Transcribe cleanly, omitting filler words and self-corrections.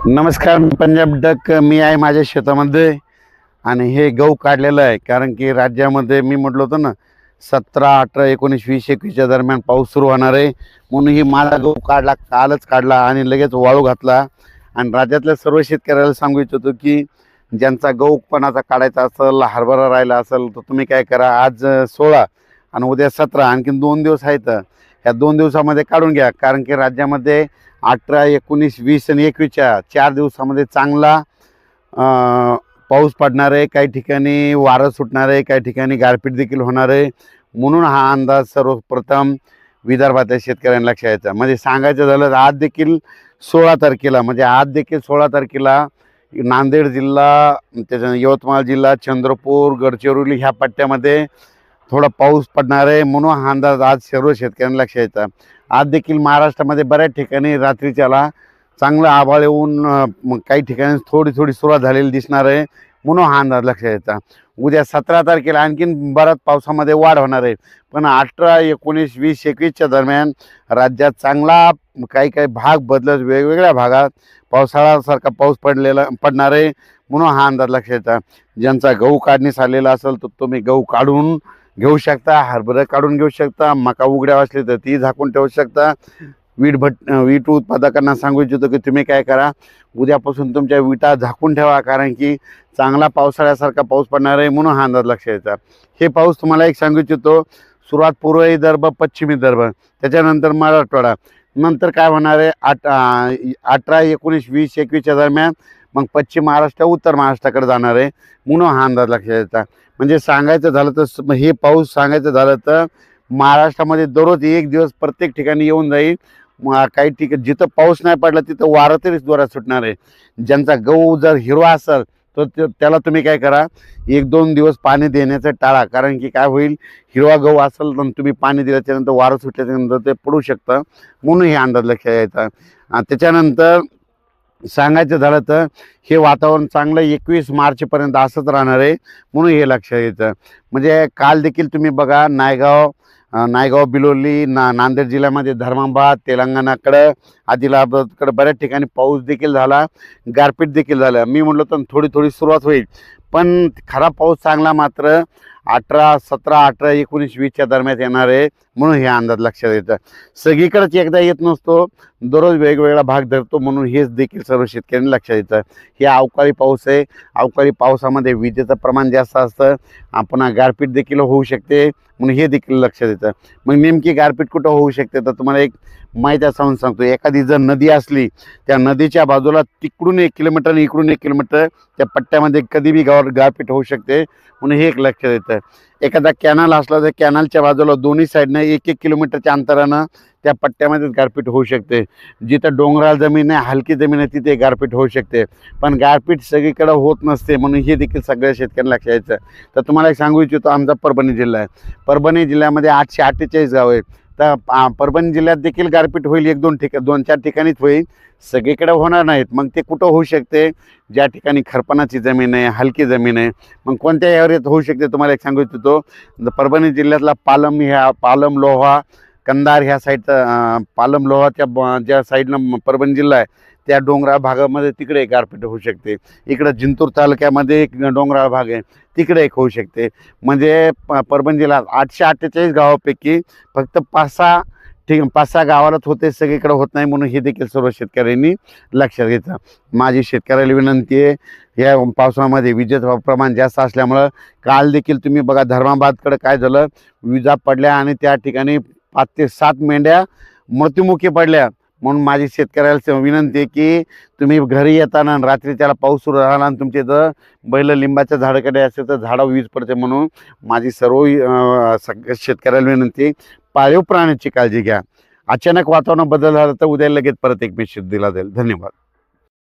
नमस्कार, मी पंजाब डक. मी आहे माझ्या शेतामध्ये आणि हे गहू काढलेलं आहे. कारण की राज्यामध्ये मी म्हटलं होतं ना, 17, 18, 19, 20, 21च्या दरम्यान पाऊस सुरू होणार आहे. म्हणून ही माझा गहू काढला, कालच काढला आणि लगेच वाळू घातला. आणि राज्यातल्या सर्व शेतकऱ्याला सांगू इच्छितो की ज्यांचा गहू कोणाचा काढायचा असेल, हरभरा राहिला असेल, तर तुम्ही काय करा, आज 16 आणि उद्या 17, आणखीन 2 दिवस आहेत. ह्या 2 दिवसामध्ये काढून घ्या. कारण की राज्यामध्ये 18, 19, 20 आणि 21च्या 4 दिवसामध्ये चांगला पाऊस पडणार आहे. काही ठिकाणी वारं सुटणार आहे, काही ठिकाणी गारपीट देखील होणार आहे. म्हणून हा अंदाज सर्वप्रथम विदर्भातल्या शेतकऱ्यांना लक्षात यायचा. म्हणजे सांगायचं झालं, आज देखील 16 तारखेला, म्हणजे आज देखील 16 तारखेला नांदेड जिल्हा, त्याच्या यवतमाळ जिल्हा, चंद्रपूर, गडचिरोली ह्या पट्ट्यामध्ये थोडा पाऊस पडणार आहे. म्हणून हा अंदाज आज सर्व शेतकऱ्यांना लक्षात यायचा. आज देखील महाराष्ट्रामध्ये बऱ्याच ठिकाणी रात्रीच्याला चांगलं आभाळ येऊन काही ठिकाणी थोडी थोडी सुरुवात झालेली दिसणार आहे. म्हणून हा अंदाज लक्षात यायचा. उद्या 17 तारखेला आणखीन बराच पावसामध्ये वाढ होणार आहे. पण 18, 19, 20, 21च्या दरम्यान राज्यात चांगला काही काही भाग बदलत वेगवेगळ्या भागात पावसाळ्यासारखा पाऊस पडणार आहे. म्हणून हा अंदाज लक्षात यायचा. ज्यांचा गहू काढणीस आलेला असेल तर तुम्ही गहू काढून घेऊ शकता, हरभरा काढून घेऊ शकता, मका उघड्या असली तर ती झाकून ठेवू शकता. वीट उत्पादकांना सांगू इच्छितो की तुम्ही काय करा, उद्यापासून तुमच्या विटा झाकून ठेवा. कारण की चांगला पावसाळ्यासारखा पाऊस पडणार आहे. म्हणून हा अंदाज लक्षात यायचा. हे पाऊस तुम्हाला एक सांगू इच्छितो, सुरुवात पूर्व विदर्भ, पश्चिम विदर्भ, त्याच्यानंतर मराठवाडा, नंतर काय होणार आहे 18, 19, 20, 21च्या दरम्यान मग पश्चिम महाराष्ट्र, उत्तर महाराष्ट्राकडे जाणार आहे. म्हणून हा अंदाज लक्षात यायचा. म्हणजे सांगायचं झालं तर हे पाऊस सांगायचं झालं तर महाराष्ट्रामध्ये दररोज एक दिवस प्रत्येक ठिकाणी येऊन जाईल. काही ठिकाणी जिथं पाऊस नाही पडला तिथं वारं तरी जोरात सुटणार आहे. ज्यांचा गहू जर हिरवा असेल तर त्याला तुम्ही काय करा, 1-2 दिवस पाणी देण्याचं टाळा. कारण की काय होईल, हिरवा गहू असेल तर तुम्ही पाणी दिल्याच्यानंतर वारं सुटल्याच्यानंतर ते पडू शकतं. म्हणून हे अंदाज लक्षात यायचा. त्याच्यानंतर सांगायचं झालं तर हे वातावरण चांगलं 21 मार्चपर्यंत असंच राहणार आहे. म्हणून हे लक्षात यायचं. म्हणजे काल देखील तुम्ही बघा, नायगाव, बिलोली, नांदेड जिल्ह्यामध्ये, धर्माबाद, तेलंगणाकडं, आदिलाबादकडं बऱ्याच ठिकाणी पाऊस देखील झाला, गारपीट देखील झालं. मी म्हटलं तर थोडी थोडी सुरुवात होईल, पण खरा पाऊस चांगला मात्र 17, 18, 19, 20च्या दरम्यान येणार आहे. म्हणून हे अंदाज लक्षात येतं. सगळीकडेच एकदा येत नसतो, दररोज वेगवेगळा भाग धरतो. म्हणून हेच देखील सर्व शेतकऱ्यांनी लक्षात येतं. हे अवकाळी पाऊस आहे. अवकाळी पावसामध्ये विजेचं प्रमाण जास्त असतं, पुन्हा गारपीट देखील होऊ शकते. म्हणून हे देखील लक्षात येतं. मग नेमकी गारपीट कुठं होऊ शकते तर तुम्हाला एक माहिती असं सांगतो. एखादी जर नदी असली, त्या नदीच्या बाजूला तिकडून 1 किलोमीटर आणि इकडून 1 किलोमीटर त्या पट्ट्यामध्ये कधी बी गारपीट होऊ शकते. म्हणून हे एक लक्षात येतं. एखादा कॅनल असला तर कॅनलच्या बाजूला दोन्ही साईडनं 1-1 किलोमीटरच्या अंतरानं त्या पट्ट्यामध्ये गारपीट होऊ शकते. जिथं डोंगराळ जमीन आहे, हलकी जमीन आहे, तिथे गारपीट होऊ शकते. पण गारपीट सगळीकडे होत नसते. म्हणून हे देखील सगळ्या शेतकऱ्यांना लक्षात यायचं. तर तुम्हाला एक सांगू इच्छितो, आमचा परभणी जिल्हा आहे. परभणी जिल्ह्यामध्ये 848 गाव आहेत. तर परभणी जिल्ह्यात देखील गारपीट होईल. 2-4 ठिकाणीच होईल, सगळीकडे होणार नाहीत. मग ते कुठं होऊ शकते, ज्या ठिकाणी खरपणाची जमीन आहे, हलकी जमीन आहे. मग कोणत्या एरियात होऊ शकते तुम्हाला एक सांगू इच्छितो. परभणी जिल्ह्यातला पालम, लोहा, कंधार ह्या साईडचं, पालम लोहाच्या ज्या साईडनं परभणी जिल्हा आहे त्या डोंगराळ भागामध्ये तिकडे एक गारपीट होऊ शकते. इकडं जिंतूर तालुक्यामध्ये एक डोंगराळ भाग आहे, तिकडे एक होऊ शकते. म्हणजे परभणी जिल्ह्यात 848 गावापैकी फक्त 5-6 गावालाच होते, सगळीकडे होत नाही. म्हणून हे देखील सर्व शेतकऱ्यांनी लक्षात घ्यायचं. माझी शेतकऱ्याला विनंती आहे, या पावसामध्ये विजेचं प्रमाण जास्त असल्यामुळं काल देखील तुम्ही बघा, धर्माबादकडे काय झालं, विजा पडल्या आणि त्या ठिकाणी 5 ते 7 मेंढ्या मृत्युमुखी पडल्या. म्हणून माझी शेतकऱ्याला विनंती आहे की तुम्ही घरी येताना रात्री त्याला पाऊस सुरू झाला आणि तुमच्या इथं बैल लिंबाच्या झाडाकडे असेल तर झाडावर वीज पडते. म्हणून माझी सर्व सगळ्या शेतकऱ्याला विनंती आहे, पाळीव प्राण्याची काळजी घ्या. अचानक वातावरण बदल झाला तर उद्या लगेच परत एक मेसेज दिला जाईल. धन्यवाद.